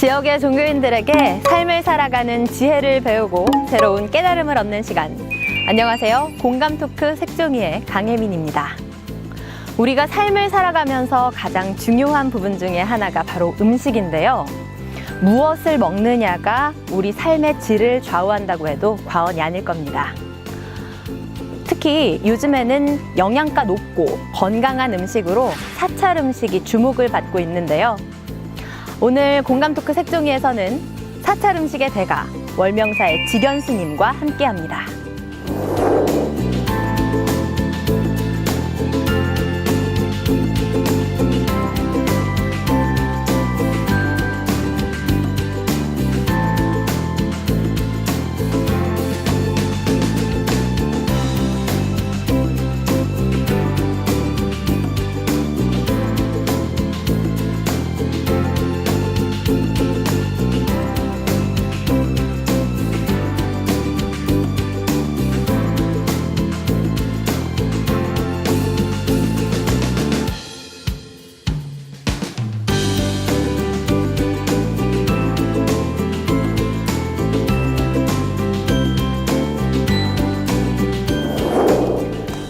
지역의 종교인들에게 삶을 살아가는 지혜를 배우고 새로운 깨달음을 얻는 시간. 안녕하세요. 공감 토크 색종이의 강혜민입니다. 우리가 삶을 살아가면서 가장 중요한 부분 중에 하나가 바로 음식인데요. 무엇을 먹느냐가 우리 삶의 질을 좌우한다고 해도 과언이 아닐 겁니다. 특히 요즘에는 영양가 높고 건강한 음식으로 사찰 음식이 주목을 받고 있는데요. 오늘 공감 토크 색종이에서는 사찰 음식의 대가 월명사의 직연 스님과 함께합니다.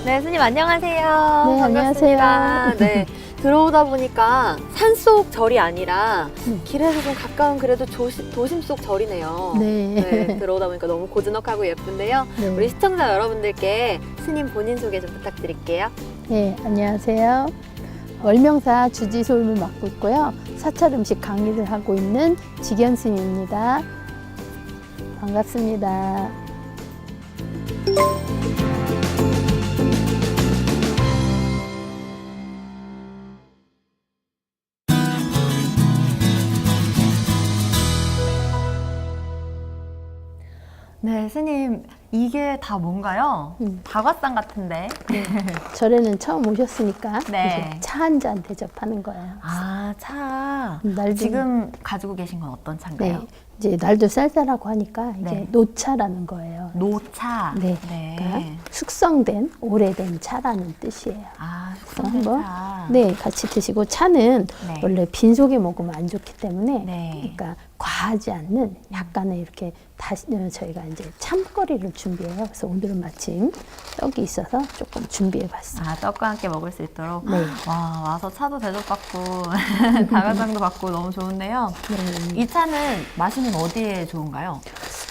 네, 스님 안녕하세요. 네, 반갑습니다. 안녕하세요. 네, 들어오다 보니까 산속 절이 아니라 길에서 좀 가까운 그래도 도심 속 절이네요. 네. 들어오다 보니까 너무 고즈넉하고 예쁜데요. 네. 우리 시청자 여러분들께 스님 본인 소개 좀 부탁드릴게요. 네, 안녕하세요. 월명사 주지솔을 맡고 있고요. 사찰 음식 강의를 하고 있는 직연 스님입니다. 반갑습니다. 네, 스님 이게 다 뭔가요? 다과상 같은데. 절에는 처음 오셨으니까 네. 이제 차 한 잔 대접하는 거예요. 아, 차. 날도- 지금 가지고 계신 건 어떤 차인가요? 네, 이제 날도 쌀쌀하고 하니까 이제 네. 노차라는 거예요. 노차. 네, 그러니까 숙성된 오래된 차라는 뜻이에요. 아, 그래서 숙성된 한번 차. 네, 같이 드시고 차는 네. 원래 빈속에 먹으면 안 좋기 때문에 네. 그러니까 과하지 않는 약간의 이렇게 저희가 이제 참거리를 준비해요. 그래서 오늘은 마침 떡이 있어서 조금 준비해 봤어요. 아, 떡과 함께 먹을 수 있도록. 네. 와, 와서 차도 대접받고 다과상도 받고 너무 좋은데요. 네. 이 차는 마시면 어디에 좋은가요?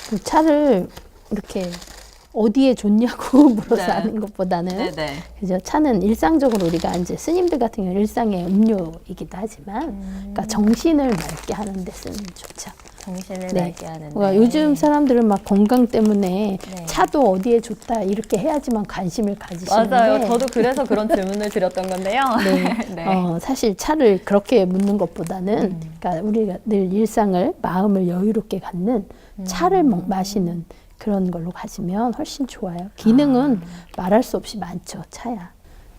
그 차를 이렇게 어디에 좋냐고 물어서 네. 하는 것보다는 네네. 그죠? 차는 일상적으로 우리가 이제 스님들 같은 경우 일상의 음료이기도 하지만 그러니까 정신을 맑게 하는 데 쓰면 좋죠. 정신을 네. 맑게 하는데. 그러니까 요즘 사람들은 막 건강 때문에 네. 차도 어디에 좋다 이렇게 해야지만 관심을 가지시는데 맞아요. 저도 그래서 그런 질문을 드렸던 건데요. 네. 네. 사실 차를 그렇게 묻는 것보다는 그러니까 우리가 늘 일상을 마음을 여유롭게 갖는 차를 마시는 그런 걸로 가지면 훨씬 좋아요. 기능은 말할 수 없이 많죠. 차야.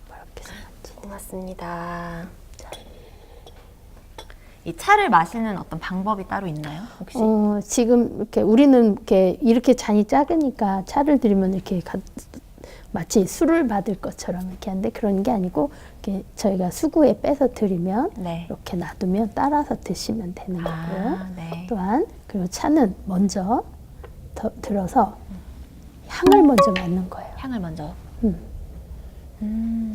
그렇게 생각지. 고맙습니다. 이 차를 마시는 어떤 방법이 따로 있나요? 혹시? 지금 이렇게 우리는 이렇게 잔이 작으니까 차를 드리면 이렇게 마치 술을 받을 것처럼 이렇게 하는데 그런 게 아니고 이렇게 저희가 수구에 빼서 드리면 네. 이렇게 놔두면 따라서 드시면 되는 거고요. 네. 또한 그리고 차는 먼저 들어서 향을 먼저 맡는 거예요. 향을 먼저.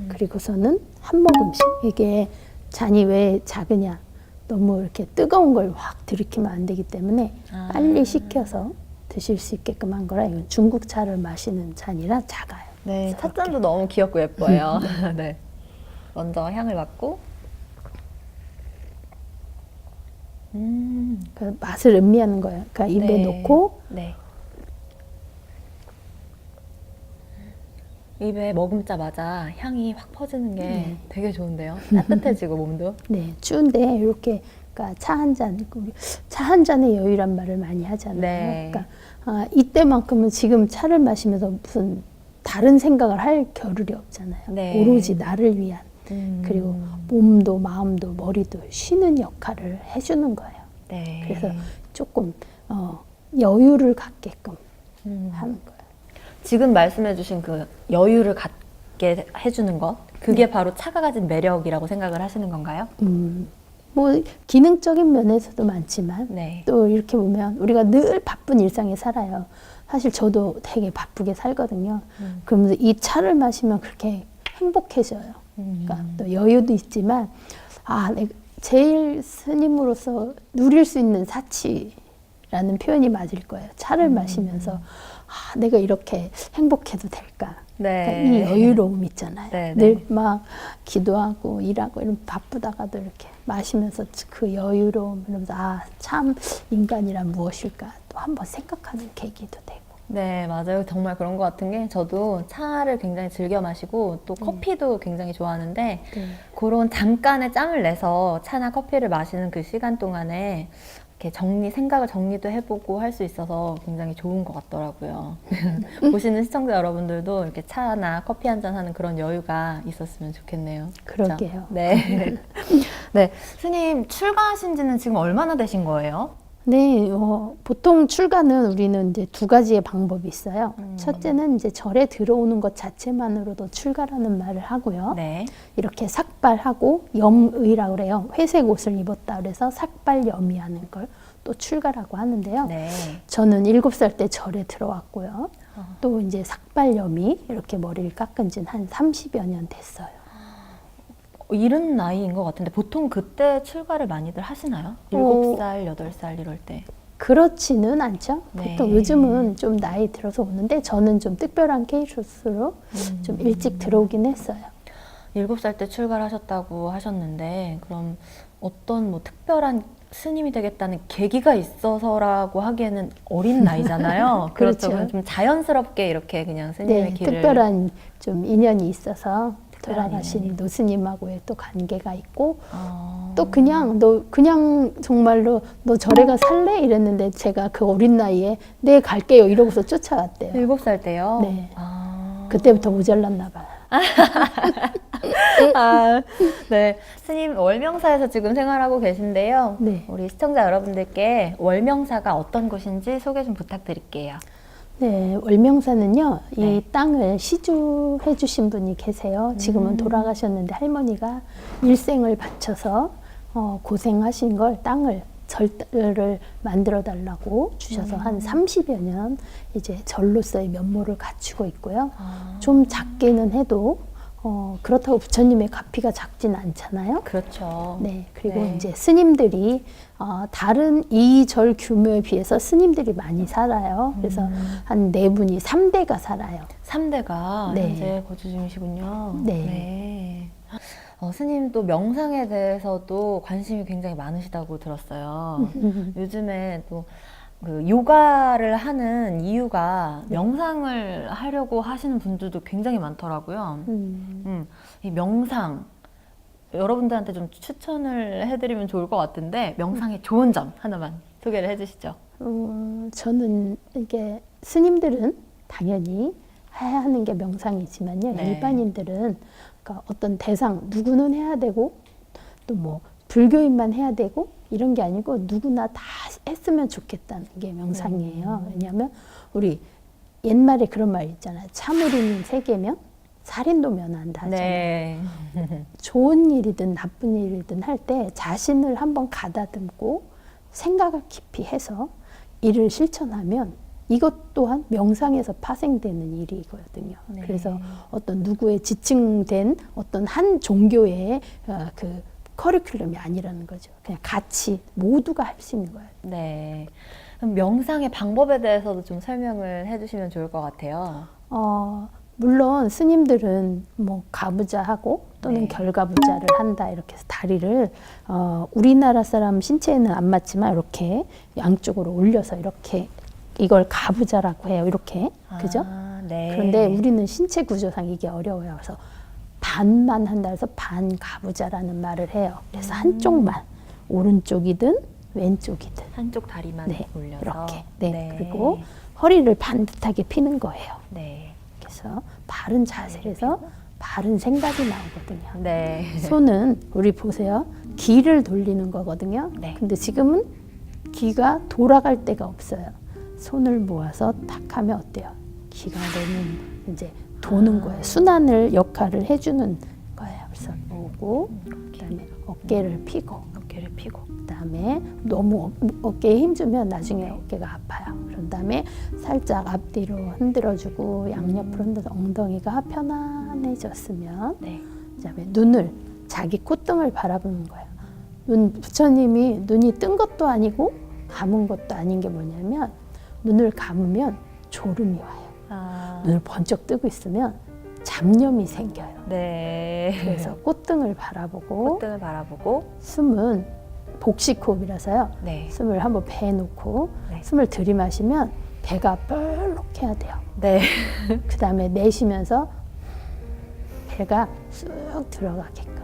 그리고서는 한 모금씩 이게 잔이 왜 작으냐 너무 이렇게 뜨거운 걸 확 들이키면 안 되기 때문에 빨리 식혀서 드실 수 있게끔 한 거라 이건 중국 차를 마시는 잔이라 작아요. 네, 찻잔도 너무 귀엽고 예뻐요. 네. 먼저 향을 맡고. 그 맛을 음미하는 거예요. 그러니까 입에 네. 넣고 네. 입에 머금자마자 향이 확 퍼지는 게 되게 좋은데요. 따뜻해지고 몸도. 네, 추운데 이렇게 그러니까 차 한 잔, 차 한 잔의 여유란 말을 많이 하잖아요. 네. 그러니까 이때만큼은 지금 차를 마시면서 무슨 다른 생각을 할 겨를이 없잖아요. 네. 오로지 나를 위한 그리고 몸도 마음도 머리도 쉬는 역할을 해주는 거예요. 네. 그래서 조금 여유를 갖게끔 하는 거예요. 지금 말씀해주신 그 여유를 갖게 해주는 것, 그게 바로 차가 가진 매력이라고 생각을 하시는 건가요? 뭐 기능적인 면에서도 많지만 네. 또 이렇게 보면 우리가 늘 바쁜 일상에 살아요. 사실 저도 되게 바쁘게 살거든요. 그러면서 이 차를 마시면 그렇게 행복해져요. 그러니까 또 여유도 있지만 내가 제일 스님으로서 누릴 수 있는 사치라는 표현이 맞을 거예요. 차를 마시면서 내가 이렇게 행복해도 될까? 네. 그러니까 이 여유로움 있잖아요. 네, 네. 늘 막 기도하고 일하고 이런 바쁘다가도 이렇게 마시면서 그 여유로움 이러면서 참 인간이란 무엇일까 또 한번 생각하는 계기도 되고. 네, 맞아요. 정말 그런 것 같은 게 저도 차를 굉장히 즐겨 마시고 또 커피도 굉장히 좋아하는데 네. 그런 잠깐의 짬을 내서 차나 커피를 마시는 그 시간 동안에 이렇게 생각을 정리도 해보고 할 수 있어서 굉장히 좋은 것 같더라고요. 보시는 시청자 여러분들도 이렇게 차나 커피 한잔 하는 그런 여유가 있었으면 좋겠네요. 그러게요. 그렇죠? 네. 네. 스님, 출가하신 지는 지금 얼마나 되신 거예요? 네, 보통 출가는 우리는 이제 두 가지의 방법이 있어요. 첫째는 이제 절에 들어오는 것 자체만으로도 출가라는 말을 하고요. 네. 이렇게 삭발하고 염의라고 그래요. 회색 옷을 입었다 그래서 삭발염이하는 걸 또 출가라고 하는데요. 네. 저는 7살 때 절에 들어왔고요. 또 이제 삭발염이 이렇게 머리를 깎은 지는 한 30여 년 됐어요. 이른 나이인 것 같은데 보통 그때 출가를 많이들 하시나요? 7살, 8살 이럴 때. 그렇지는 않죠. 네. 보통 요즘은 좀 나이 들어서 오는데 저는 좀 특별한 케이스로 좀 일찍 들어오긴 했어요. 7살 때 출가를 하셨다고 하셨는데 그럼 어떤 뭐 특별한 스님이 되겠다는 계기가 있어서라고 하기에는 어린 나이잖아요. 그렇죠. 그럼 좀 자연스럽게 이렇게 그냥 스님의 네, 길을 특별한 좀 인연이 있어서 특별한 돌아가신 인연이. 노스님하고의 또 관계가 있고 어... 또 그냥 정말로 너 절에 가 살래? 이랬는데 제가 그 어린 나이에 네 갈게요 이러고서 쫓아왔대요. 7살 때요? 네. 아... 그때부터 모자랐나 봐요. 네. 스님 월명사에서 지금 생활하고 계신데요. 네. 우리 시청자 여러분들께 월명사가 어떤 곳인지 소개 좀 부탁드릴게요. 네, 월명사는요, 이 네. 땅을 시주해 주신 분이 계세요. 지금은 돌아가셨는데 할머니가 일생을 바쳐서 고생하신 걸 땅을 절을 만들어 달라고 주셔서 한 30여 년 이제 절로서의 면모를 갖추고 있고요. 좀 작기는 해도 그렇다고 부처님의 가피가 작진 않잖아요. 그렇죠. 네, 그리고 네. 이제 스님들이 다른 이 절 규모에 비해서 스님들이 많이 살아요. 그래서 한 4분이 3대가 살아요. 3대가 네. 현재 거주 중이시군요. 네. 네. 스님 또 명상에 대해서도 관심이 굉장히 많으시다고 들었어요. 요즘에 또 그 요가를 하는 이유가 명상을 하려고 하시는 분들도 굉장히 많더라고요. 이 명상 여러분들한테 좀 추천을 해드리면 좋을 것 같은데 명상의 좋은 점 하나만 소개를 해주시죠. 저는 이게 스님들은 당연히 해야 하는 게 명상이지만요. 네. 일반인들은 그러니까 어떤 대상 누구는 해야 되고 또 뭐 불교인만 해야 되고 이런 게 아니고 누구나 다 했으면 좋겠다는 게 명상이에요. 왜냐하면 우리 옛말에 그런 말 있잖아요. 참으리는 세계면 살인도 면한다 하잖아요. 네. 좋은 일이든 나쁜 일이든 할 때 자신을 한번 가다듬고 생각을 깊이 해서 일을 실천하면 이것 또한 명상에서 파생되는 일이거든요. 네. 그래서 어떤 누구의 지칭된 어떤 한 종교의 그 커리큘럼이 아니라는 거죠. 그냥 같이 모두가 할 수 있는 거예요. 네. 그럼 명상의 방법에 대해서도 좀 설명을 해주시면 좋을 것 같아요. 물론 스님들은 뭐 가부좌하고 또는 네. 결가부좌를 한다 이렇게 해서 다리를 우리나라 사람 신체에는 안 맞지만 이렇게 양쪽으로 올려서 이렇게 이걸 가부좌라고 해요. 이렇게 그죠? 네. 그런데 우리는 신체 구조상 이게 어려워요. 그래서 반만 한다 해서 반가부좌라는 말을 해요. 그래서 한쪽만 오른쪽이든 왼쪽이든 한쪽 다리만 네, 올려서 이렇게 네. 그리고 허리를 반듯하게 피는 거예요. 네. 그래서 바른 자세를 해서 바른 생각이 나오거든요. 네. 손은 우리 보세요. 기를 돌리는 거거든요. 네. 근데 지금은 기가 돌아갈 데가 없어요. 손을 모아서 탁 하면 어때요? 기가 너무 이제 도는 거예요. 순환을 역할을 해주는 거예요. 그래서 오고 그다음에 어깨를 펴고 어깨를 펴고. 그다음에 너무 어깨에 힘주면 나중에 어깨가 아파요. 그런 다음에 살짝 앞뒤로 흔들어주고 양옆으로 흔들어서 엉덩이가 편안해졌으면 네. 그다음에 눈을 자기 콧등을 바라보는 거예요. 부처님이 눈이 뜬 것도 아니고 감은 것도 아닌 게 뭐냐면 눈을 감으면 졸음이 와요. 눈을 번쩍 뜨고 있으면 잡념이 생겨요. 네. 그래서 콧등을 바라보고 콧등을 바라보고. 숨은 복식호흡이라서요. 네. 숨을 한번 배에 놓고 네. 숨을 들이마시면 배가 뻘록해야 돼요. 네. 그 다음에 내쉬면서 배가 쑥 들어가게끔.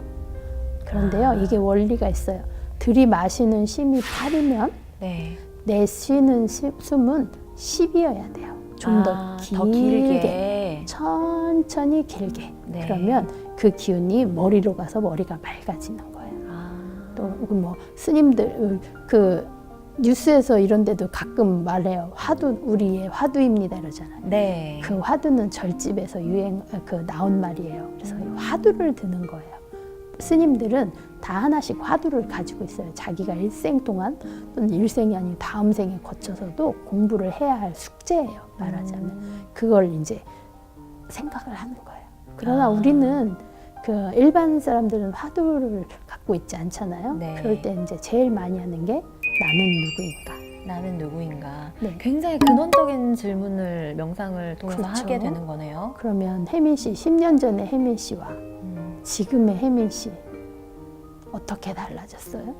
그런데요, 이게 원리가 있어요. 들이마시는 심이 8이면 네. 내쉬는 숨은 10이어야 돼요. 좀 더 길게. 천천히 길게. 네. 그러면 그 기운이 머리로 가서 머리가 맑아지는 거예요. 또 뭐 스님들 그 뉴스에서 이런 데도 가끔 말해요. 화두 우리의 화두입니다 이러잖아요. 네. 그 화두는 절집에서 나온 말이에요. 그래서 화두를 드는 거예요. 스님들은 다 하나씩 화두를 가지고 있어요. 자기가 일생 동안 또는 일생이 아닌 다음 생에 거쳐서도 공부를 해야 할 숙제예요. 말하자면 그걸 이제 생각을 하는 거예요. 그러나 우리는 그 일반 사람들은 화두를 갖고 있지 않잖아요. 네. 그럴 때 이제 제일 많이 하는 게 나는 누구인가. 나는 누구인가. 네. 굉장히 근원적인 질문을 명상을 통해서 그렇죠. 하게 되는 거네요. 그러면 혜민 씨, 10년 전의 혜민 씨와 지금의 혜민 씨 어떻게 달라졌어요?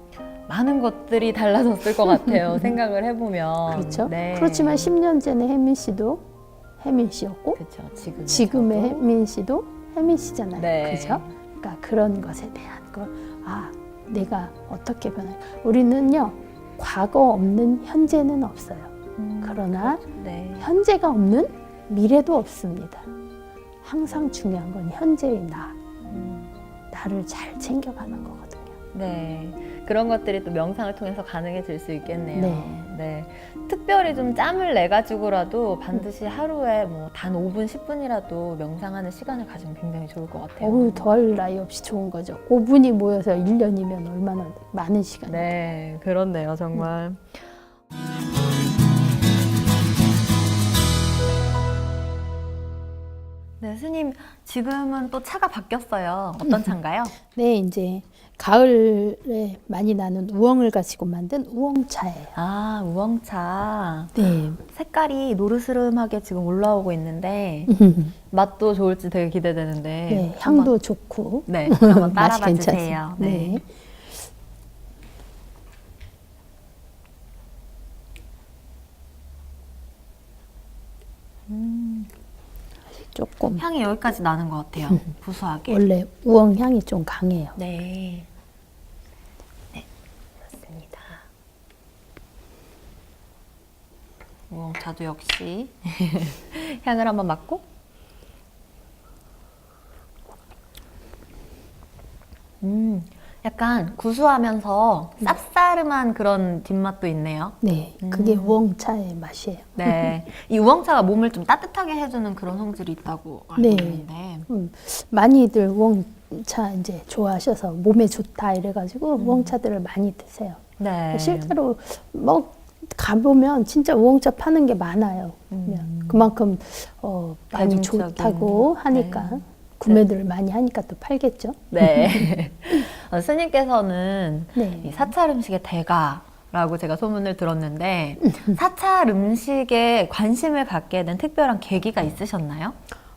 많은 것들이 달라졌을 것 같아요. 생각을 해보면. 그렇죠. 네. 그렇지만 10년 전의 혜민 씨도 혜민 씨였고 그렇죠. 지금의 혜민 씨도 혜민 씨잖아요. 네. 그렇죠? 그러니까 그런 것에 대한 거, 내가 어떻게 변할까? 우리는요, 과거 없는 현재는 없어요. 그러나 네. 현재가 없는 미래도 없습니다. 항상 중요한 건 현재의 나를 잘 챙겨가는 거거든요. 네. 그런 것들이 또 명상을 통해서 가능해질 수 있겠네요. 네. 네. 특별히 좀 짬을 내 가지고라도 반드시 하루에 뭐 단 5분, 10분이라도 명상하는 시간을 가지면 굉장히 좋을 것 같아요. 더할 나위 없이 좋은 거죠. 5분이 모여서 1년이면 얼마나 많은 시간이에요. 네, 그렇네요, 정말. 네, 스님, 지금은 또 차가 바뀌었어요. 어떤 차인가요? 네, 이제 가을에 많이 나는 우엉을 가지고 만든 우엉차예요. 아, 우엉차. 네. 색깔이 노르스름하게 지금 올라오고 있는데 맛도 좋을지 되게 기대되는데. 네, 향도 좋고. 네, 한번 맛이 따라봐 괜찮습니다. 주세요. 네. 조금 향이 여기까지 나는 것 같아요. 구수하게. 원래 우엉 향이 좀 강해요. 네. 네, 맞습니다. 우엉차도 역시 향을 한번 맡고. 약간 구수하면서 쌉싸름한 그런 뒷맛도 있네요. 네, 그게 우엉차의 맛이에요. 네, 이 우엉차가 몸을 좀 따뜻하게 해주는 그런 성질이 있다고 알고 네. 있는데. 많이들 우엉차 이제 좋아하셔서 몸에 좋다 이래가지고 우엉차들을 많이 드세요. 네. 실제로 뭐 가보면 진짜 우엉차 파는 게 많아요. 그만큼 많이 대중적인. 좋다고 하니까 네. 구매들을 많이 하니까 또 팔겠죠. 네. 스님께서는 네. 이 사찰 음식의 대가라고 제가 소문을 들었는데 사찰 음식에 관심을 갖게 된 특별한 계기가 있으셨나요?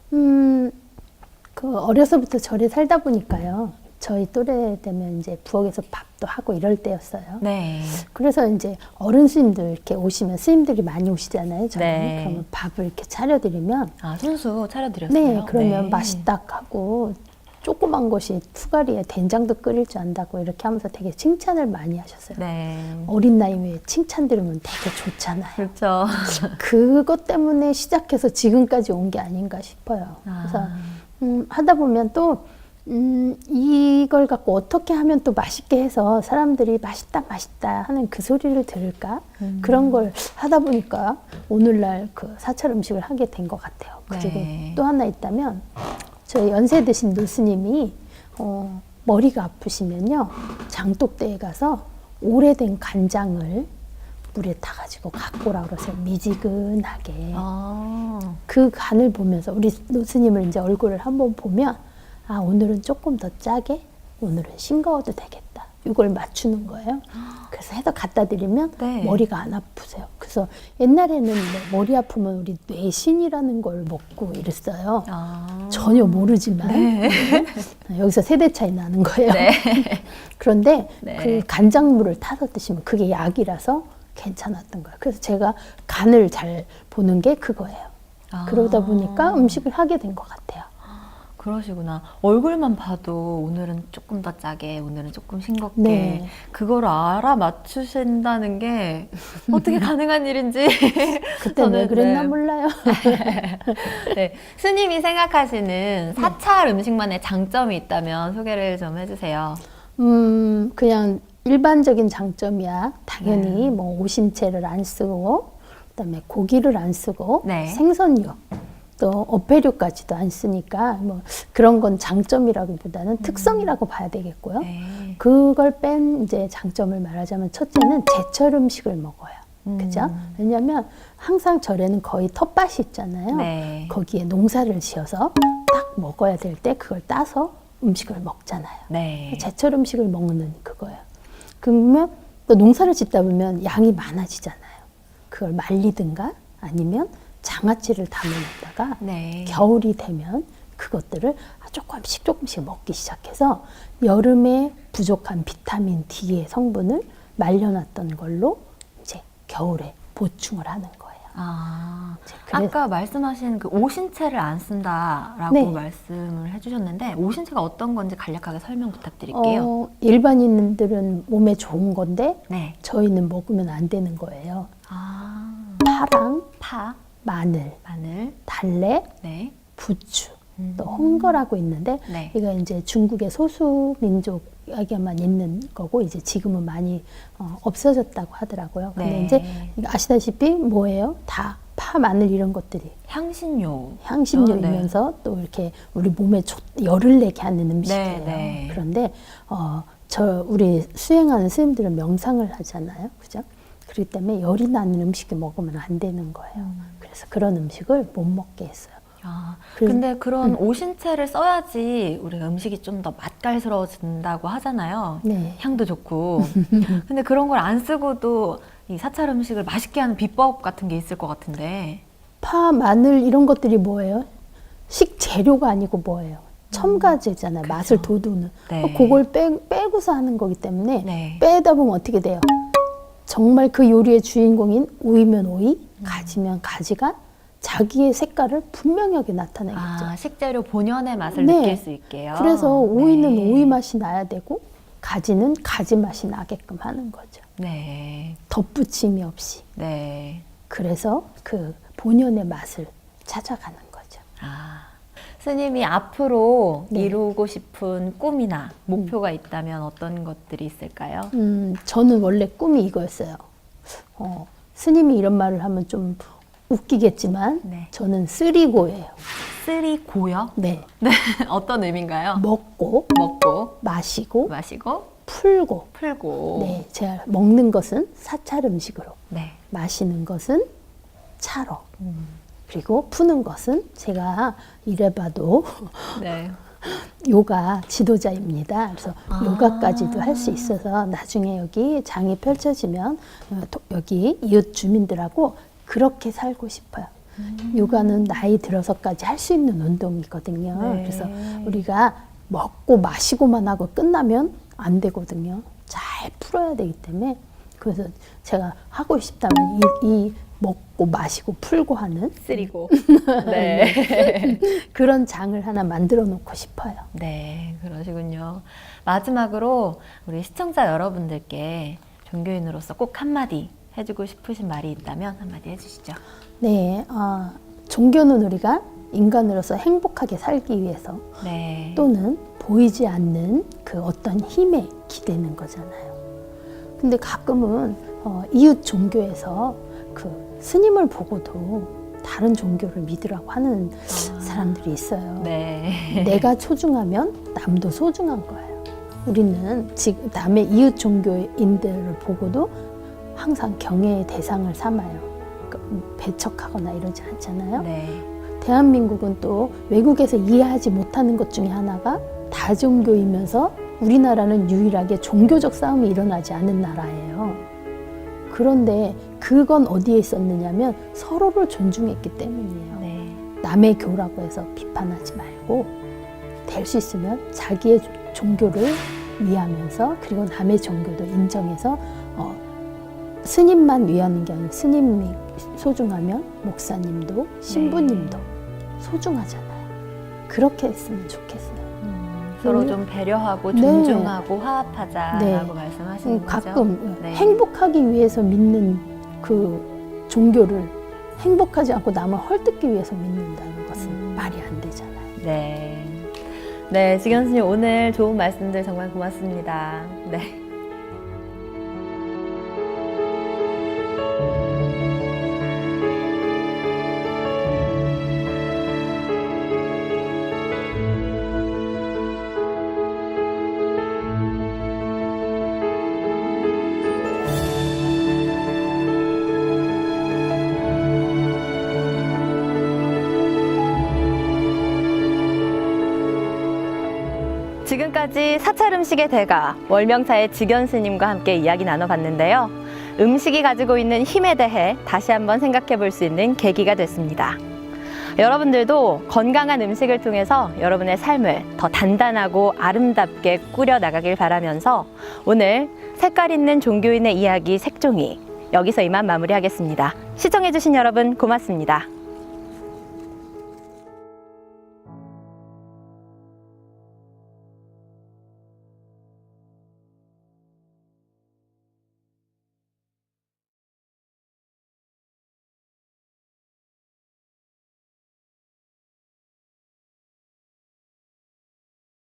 그 어려서부터 절에 살다 보니까요. 저희 또래 되면 이제 부엌에서 밥도 하고 이럴 때였어요. 네. 그래서 이제 어른 스님들 이렇게 오시면 스님들이 많이 오시잖아요. 저는 네. 그러면 밥을 이렇게 차려드리면 아, 손수 차려드렸어요? 네, 그러면 네. 맛있다 하고 조그만 것이 투가리에 된장도 끓일 줄 안다고 이렇게 하면서 되게 칭찬을 많이 하셨어요. 네. 어린 나이에 칭찬 들으면 되게 좋잖아요. 그렇죠. 그것 때문에 시작해서 지금까지 온 게 아닌가 싶어요. 그래서 하다 보면 또 이걸 갖고 어떻게 하면 또 맛있게 해서 사람들이 맛있다 맛있다 하는 그 소리를 들을까? 그런 걸 하다 보니까 오늘날 그 사찰 음식을 하게 된 것 같아요. 그리고 네. 또 하나 있다면 저희 연세 드신 노스님이 머리가 아프시면요, 장독대에 가서 오래된 간장을 물에 타가지고 갖고 오라 그러세요. 미지근하게. 그 간을 보면서 우리 노스님을 이제 얼굴을 한번 보면, 아, 오늘은 조금 더 짜게, 오늘은 싱거워도 되겠다. 이걸 맞추는 거예요. 그래서 해서 갖다 드리면 네. 머리가 안 아프세요. 그래서 옛날에는 머리 아프면 우리 뇌신이라는 걸 먹고 이랬어요. 전혀 모르지만 네. 여기서 세대 차이 나는 거예요. 네. 그런데 네. 그 간장물을 타서 드시면 그게 약이라서 괜찮았던 거예요. 그래서 제가 간을 잘 보는 게 그거예요. 그러다 보니까 음식을 하게 된 것 같아요. 그러시구나. 얼굴만 봐도 오늘은 조금 더 짜게, 오늘은 조금 싱겁게 네. 그걸 알아맞추신다는 게 어떻게 가능한 일인지 그때 왜 그랬나 네. 몰라요. 네. 스님이 생각하시는 사찰 음식만의 장점이 있다면 소개를 좀 해주세요. 그냥 일반적인 장점이야. 당연히 뭐 오신채를 안 쓰고, 그다음에 고기를 안 쓰고, 네. 생선류, 또 어패류까지도 안 쓰니까 뭐 그런 건 장점이라기보다는 특성이라고 봐야 되겠고요. 네. 그걸 뺀 이제 장점을 말하자면 첫째는 제철 음식을 먹어요. 그죠? 왜냐하면 항상 절에는 거의 텃밭이 있잖아요. 네. 거기에 농사를 지어서 딱 먹어야 될 때 그걸 따서 음식을 먹잖아요. 네. 제철 음식을 먹는 그거예요. 그러면 또 농사를 짓다 보면 양이 많아지잖아요. 그걸 말리든가 아니면 장아찌를 담아놨다가 네. 겨울이 되면 그것들을 조금씩 먹기 시작해서 여름에 부족한 비타민 D의 성분을 말려놨던 걸로 이제 겨울에 보충을 하는 거예요. 아까 말씀하신 그 오신채를 안 쓴다라고 네. 말씀을 해주셨는데 오신채가 어떤 건지 간략하게 설명 부탁드릴게요. 일반인들은 몸에 좋은 건데 네. 저희는 먹으면 안 되는 거예요. 아, 파랑, 파, 마늘, 마늘, 달래, 네. 부추, 또 홍거라고 있는데 네. 이거 이제 중국의 소수 민족에게만 있는 거고 이제 지금은 많이 없어졌다고 하더라고요. 근데 네. 이제 아시다시피 뭐예요? 다 파, 마늘 이런 것들이 향신료. 향신료이면서 또 이렇게 우리 몸에 열을 내게 하는 음식이에요. 네. 그런데 우리 수행하는 스님들은 명상을 하잖아요, 그죠? 그렇기 때문에 열이 나는 음식을 먹으면 안 되는 거예요. 그래서 그런 음식을 못 먹게 했어요. 근데 그런 오신채를 써야지 우리가 음식이 좀 더 맛깔스러워진다고 하잖아요. 네. 향도 좋고. 근데 그런 걸 안 쓰고도 이 사찰 음식을 맛있게 하는 비법 같은 게 있을 것 같은데. 파, 마늘 이런 것들이 뭐예요? 식재료가 아니고 뭐예요? 첨가제잖아요. 맛을 돋우는. 네. 그걸 빼고서 하는 거기 때문에 네. 빼다 보면 어떻게 돼요? 정말 그 요리의 주인공인 오이면 오이, 가지면 가지가 자기의 색깔을 분명하게 나타내겠죠. 식재료 본연의 맛을 네. 느낄 수 있게요. 그래서 오이는 네. 오이 맛이 나야 되고 가지는 가지 맛이 나게끔 하는 거죠. 네. 덧붙임이 없이. 네. 그래서 그 본연의 맛을 찾아가는 거죠. 스님이 앞으로 네. 이루고 싶은 꿈이나 목표가 있다면 어떤 것들이 있을까요? 저는 원래 꿈이 이거였어요. 스님이 이런 말을 하면 좀 웃기겠지만 네. 저는 쓰리고예요. 쓰리고요? 네. 네. 어떤 의미인가요? 먹고 먹고, 마시고 마시고, 풀고. 풀고. 네, 제가 먹는 것은 사찰 음식으로, 네. 마시는 것은 차로, 그리고 푸는 것은 제가 이래봐도 네. 요가 지도자입니다. 그래서 요가까지도 할 수 있어서 나중에 여기 장이 펼쳐지면 여기 이웃 주민들하고 그렇게 살고 싶어요. 요가는 나이 들어서까지 할 수 있는 운동이거든요. 네. 그래서 우리가 먹고 마시고만 하고 끝나면 안 되거든요. 잘 풀어야 되기 때문에 그래서 제가 하고 싶다면 이 먹고 마시고 풀고 하는 쓰리고. 네. 그런 장을 하나 만들어 놓고 싶어요. 네, 그러시군요. 마지막으로 우리 시청자 여러분들께 종교인으로서 꼭 한마디 해주고 싶으신 말이 있다면 한마디 해주시죠. 네, 종교는 우리가 인간으로서 행복하게 살기 위해서 네. 또는 보이지 않는 그 어떤 힘에 기대는 거잖아요. 근데 가끔은 이웃 종교에서 그 스님을 보고도 다른 종교를 믿으라고 하는 사람들이 있어요. 네. 내가 소중하면 남도 소중한 거예요. 우리는 지금 남의 이웃 종교인들을 보고도 항상 경외의 대상을 삼아요. 배척하거나 이러지 않잖아요. 네. 대한민국은 또 외국에서 이해하지 못하는 것 중에 하나가 다종교이면서 우리나라는 유일하게 종교적 싸움이 일어나지 않는 나라예요. 그런데 그건 어디에 있었느냐면 서로를 존중했기 때문이에요. 네. 남의 교라고 해서 비판하지 말고 될 수 있으면 자기의 종교를 위하면서 그리고 남의 종교도 인정해서 스님만 위하는 게 아니라 스님이 소중하면 목사님도 신부님도 소중하잖아요. 그렇게 했으면 좋겠어요. 서로 좀 배려하고 네. 존중하고 화합하자라고 네. 말씀하시는 거죠? 가끔 네. 행복하기 위해서 믿는 그 종교를 행복하지 않고 남을 헐뜯기 위해서 믿는다는 것은 말이 안 되잖아요. 네. 네, 지 교수님 오늘 좋은 말씀들 정말 고맙습니다. 네. 지금까지 사찰 음식의 대가 월명차의 지견 스님과 함께 이야기 나눠봤는데요. 음식이 가지고 있는 힘에 대해 다시 한번 생각해 볼 수 있는 계기가 됐습니다. 여러분들도 건강한 음식을 통해서 여러분의 삶을 더 단단하고 아름답게 꾸려 나가길 바라면서 오늘 색깔 있는 종교인의 이야기 색종이 여기서 이만 마무리하겠습니다. 시청해주신 여러분 고맙습니다.